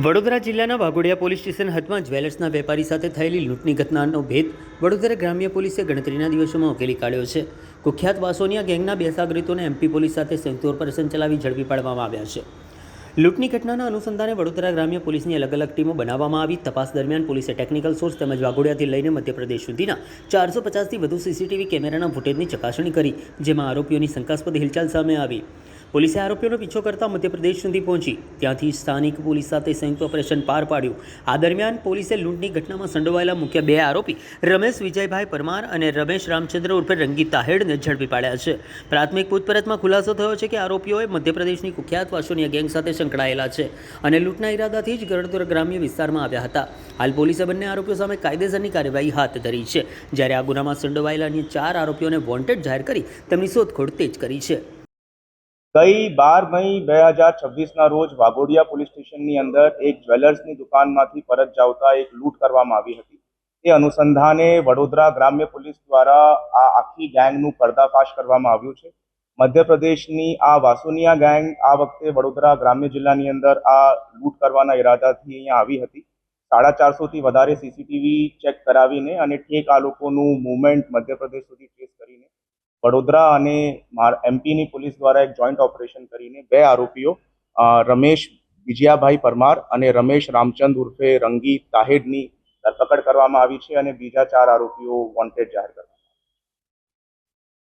વડોદરા જિલ્લાના Waghodia police station હદમાં જ્વેલર્સના વેપારી સાથે થયેલી લૂંટની ઘટનાનો ભેદ વડોદરા ગ્રામ્ય પોલીસે ગણતરીના દિવસોમાં ઉકેલી કાઢ્યો છે. કુખ્યાત વાસોનિયા ગેંગના બે સાગરીતોને એમપી પોલીસ સાથે સંયુક્ત ઓપરેશન ચલાવી ઝડપી પાડવામાં આવ્યા છે. લૂંટની ઘટનાના અનુસંધાને વડોદરા ગ્રામ્ય પોલીસની અલગ અલગ ટીમો બનાવવામાં આવી. તપાસ દરમિયાન પોલીસે ટેકનિકલ સોર્સ તેમજ વાઘોડિયાથી લઈને મધ્યપ્રદેશ સુધીના 450થી વધુ સીસીટીવી કેમેરાના ફૂટેજની ચકાસણી કરી, જેમાં આરોપીઓની શંકાસ્પદ હિલચાલ સામે આવી. પોલીસે આરોપીઓનો પીછો કરતા મધ્યપ્રદેશ સુધી પહોંચી ત્યાંથી સ્થાનિક પોલીસ સાથે સંયુક્ત ઓપરેશન પાર પાડ્યું. આ દરમિયાન પોલીસે લૂંટની ઘટનામાં સંડોવાયેલા મુખ્ય બે આરોપી રમેશ વિજયભાઈ પરમાર અને રમેશ રામચંદ્ર ઉર્ફે રંગી તાહેડને ઝડપી પાડ્યા છે. પ્રાથમિક પૂછપરછમાં ખુલાસો થયો છે કે આરોપીઓએ મધ્યપ્રદેશની કુખ્યાત વાસોનિયા ગેંગ સાથે સંકળાયેલા છે અને લૂંટના ઈરાદાથી જ વડોદરા ગ્રામ્ય વિસ્તારમાં આવ્યા હતા. હાલ પોલીસે બંને આરોપીઓ સામે કાયદેસરની કાર્યવાહી હાથ ધરી છે, જ્યારે આ ગુનામાં સંડોવાયેલા અન્ય 4 આરોપીઓને વોન્ટેડ જાહેર કરી તેમની શોધખોળ તેજ કરી છે. ગઈ 12 મઈ 2026ના રોજ વાઘોડિયા પોલીસ સ્ટેશનની અંદર એક જ્વેલર્સની દુકાનમાંથી પરત જાવતા એક લૂંટ કરવામાં આવી હતી. તે અનુસંધાને વડોદરા ગ્રામ્ય પોલીસ દ્વારા આ આખી ગેંગનું પર્દાફાશ કરવામાં આવ્યું છે. મધ્યપ્રદેશની આ વાસોનિયા ગેંગ આ વખતે વડોદરા ગ્રામ્ય જિલ્લાની અંદર આ લૂંટ કરવાના ઈરાદાથી અહીંયા આવી હતી. 450થી વધારે સીસીટીવી ચેક કરાવીને અને ઠેક આ લોકોનું મૂવમેન્ટ મધ્યપ્રદેશ સુધી ટ્રેસ કરીને વડોદરા અને એમપીની પોલીસ દ્વારા એક જોઈન્ટ ઓપરેશન કરીને બે આરોપીઓ રમેશ વિજયાભાઈ પરમાર અને રમેશ રામચંદ ઉર્ફે રંગી તાહેડની ધરપકડ કરવામાં આવી છે અને બીજા 4 આરોપીઓ વોન્ટેડ જાહેર કરવામાં.